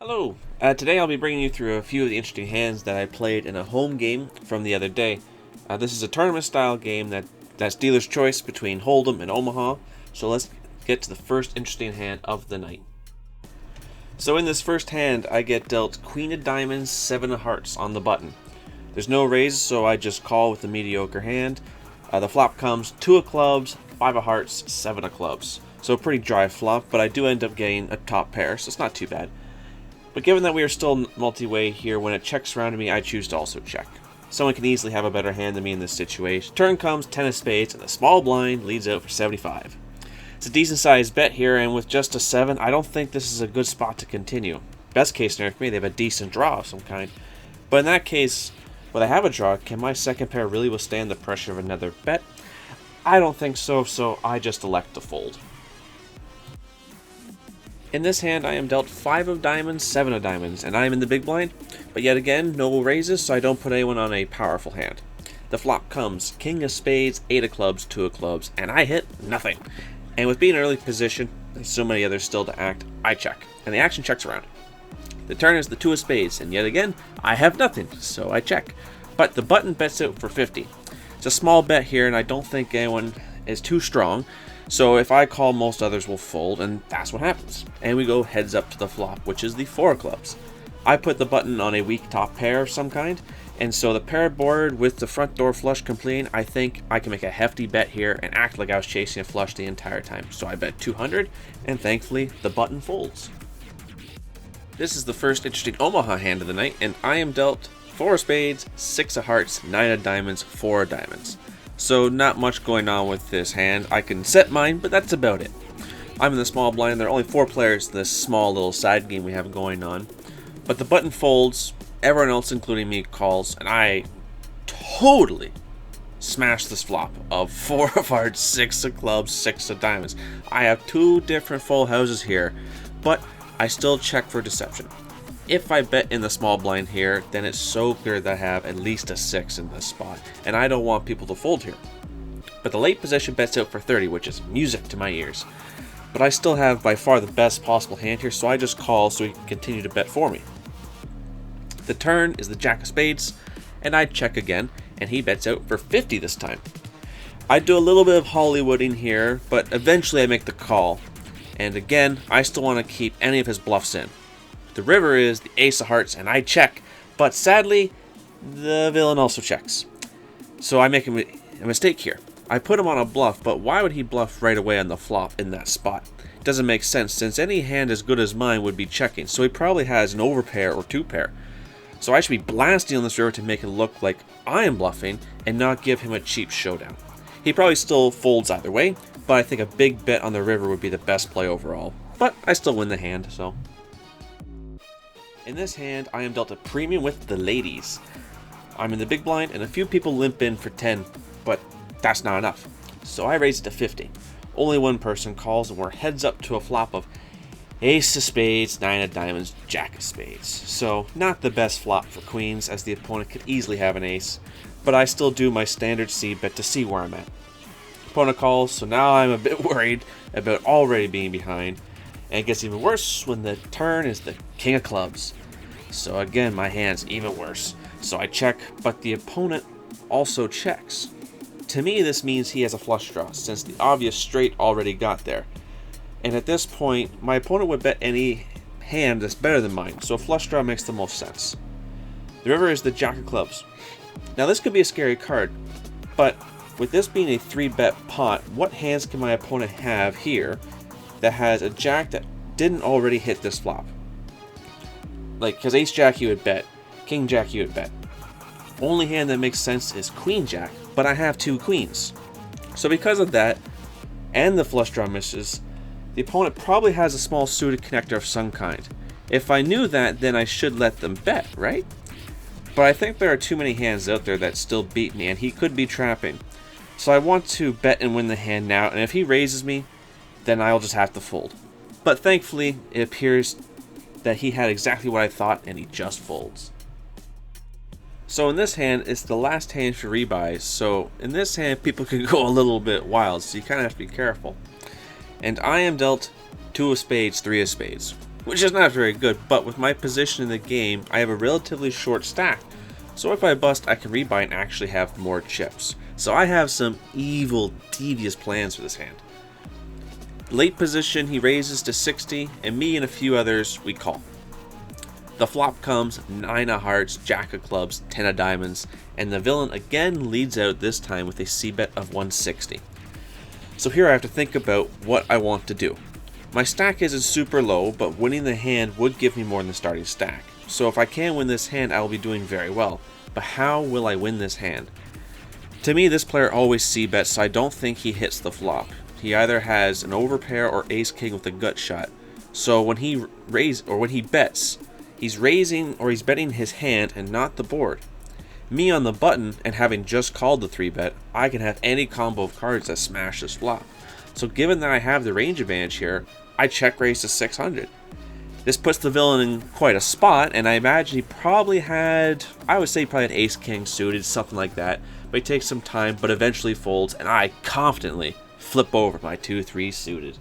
Hello! Today I'll be bringing you through a few of the interesting hands that I played in a home game from the other day. This is a tournament style game that's dealer's choice between Hold'em and Omaha, so let's get to the first interesting hand of the night. So in this first hand I get dealt Queen of Diamonds, 7 of Hearts on the button. There's no raise, so I just call with the mediocre hand. The flop comes 2 of Clubs, 5 of Hearts, 7 of Clubs. So a pretty dry flop, but I do end up getting a top pair, so it's not too bad. But given that we are still multi-way here, when it checks around to me, I choose to also check. Someone can easily have a better hand than me in this situation. Turn comes 10 of Spades, and the small blind leads out for 75. It's a decent sized bet here, and with just a 7, I don't think this is a good spot to continue. Best case scenario for me, they have a decent draw of some kind. But in that case, when I have a draw, can my second pair really withstand the pressure of another bet? I don't think so, so I just elect to fold. In this hand, I am dealt 5 of Diamonds, 7 of Diamonds, and I am in the big blind, but yet again, no raises, so I don't put anyone on a powerful hand. The flop comes King of Spades, 8 of Clubs, 2 of Clubs, and I hit nothing. And with being in early position, and so many others still to act, I check, and the action checks around. The turn is the 2 of Spades, and yet again, I have nothing, so I check. But the button bets out for 50. It's a small bet here, and I don't think anyone is too strong, so if I call, most others will fold, and that's what happens. And we go heads up to the flop, which is the 4 of Clubs. I put the button on a weak top pair of some kind, and so the pair board with the front door flush completing, I think I can make a hefty bet here and act like I was chasing a flush the entire time. So I bet 200, and thankfully the button folds. This is the first interesting Omaha hand of the night, and I am dealt 4 of Spades, 6 of Hearts, 9 of Diamonds, 4 of Diamonds. So not much going on with this hand. I can set mine, but that's about it. I'm in the small blind. There are only 4 players in this small little side game we have going on. But the button folds, everyone else including me calls, and I totally smash this flop of 4 of Hearts, 6 of Clubs, 6 of Diamonds. I have 2 different full houses here, but I still check for deception. If I bet in the small blind here, then it's so clear that I have at least a 6 in this spot, and I don't want people to fold here. But the late position bets out for 30, which is music to my ears. But I still have by far the best possible hand here, so I just call so he can continue to bet for me. The turn is the Jack of Spades, and I check again, and he bets out for 50 this time. I do a little bit of Hollywooding here, but eventually I make the call. And again, I still want to keep any of his bluffs in. The river is the Ace of Hearts, and I check, but sadly, the villain also checks. So I make a mistake here. I put him on a bluff, but why would he bluff right away on the flop in that spot? It doesn't make sense, since any hand as good as mine would be checking, so he probably has an overpair or 2 pair. So I should be blasting on this river to make it look like I am bluffing, and not give him a cheap showdown. He probably still folds either way, but I think a big bet on the river would be the best play overall. But I still win the hand, so... In this hand, I am dealt a premium with the ladies. I'm in the big blind, and a few people limp in for 10, but that's not enough. So I raise it to 50. Only one person calls, and we're heads up to a flop of Ace of Spades, 9 of Diamonds, Jack of Spades. So not the best flop for queens, as the opponent could easily have an ace, but I still do my standard seed bet to see where I'm at. Opponent calls, so now I'm a bit worried about already being behind. And it gets even worse when the turn is the King of Clubs. So again, my hand's even worse. So I check, but the opponent also checks. To me, this means he has a flush draw, since the obvious straight already got there. And at this point, my opponent would bet any hand that's better than mine, so a flush draw makes the most sense. The river is the Jack of Clubs. Now this could be a scary card, but with this being a 3-bet pot, what hands can my opponent have here that has a jack that didn't already hit this flop? Like, because Ace Jack he would bet, King Jack he would bet. Only hand that makes sense is Queen Jack, but I have 2 queens. So because of that, and the flush draw misses, the opponent probably has a small suited connector of some kind. If I knew that, then I should let them bet, right? But I think there are too many hands out there that still beat me, and he could be trapping. So I want to bet and win the hand now, and if he raises me, then I'll just have to fold. But thankfully, it appears that he had exactly what I thought, and he just folds. So in this hand, it's the last hand for rebuys, so in this hand, people can go a little bit wild, so you kind of have to be careful. And I am dealt 2 of Spades, 3 of Spades. which is not very good, but with my position in the game, I have a relatively short stack. So if I bust, I can rebuy and actually have more chips. So I have some evil, devious plans for this hand. Late position, he raises to 60, and me and a few others, we call. The flop comes 9 of hearts, jack of clubs, 10 of diamonds, and the villain again leads out, this time with a c-bet of 160. So here I have to think about what I want to do. My stack isn't super low, but winning the hand would give me more than the starting stack. So if I can win this hand, I will be doing very well. But how will I win this hand? To me, this player always c-bets, so I don't think he hits the flop. He either has an overpair or ace-king with a gut shot. So when he bets, he's raising or he's betting his hand and not the board. Me on the button, and having just called the 3-bet, I can have any combo of cards that smash this flop. So given that I have the range advantage here, I check raise to 600. This puts the villain in quite a spot, and I imagine he probably had, I would say he probably had ace-king suited, something like that. But he takes some time, but eventually folds, and I confidently flip over my 2-3 suited.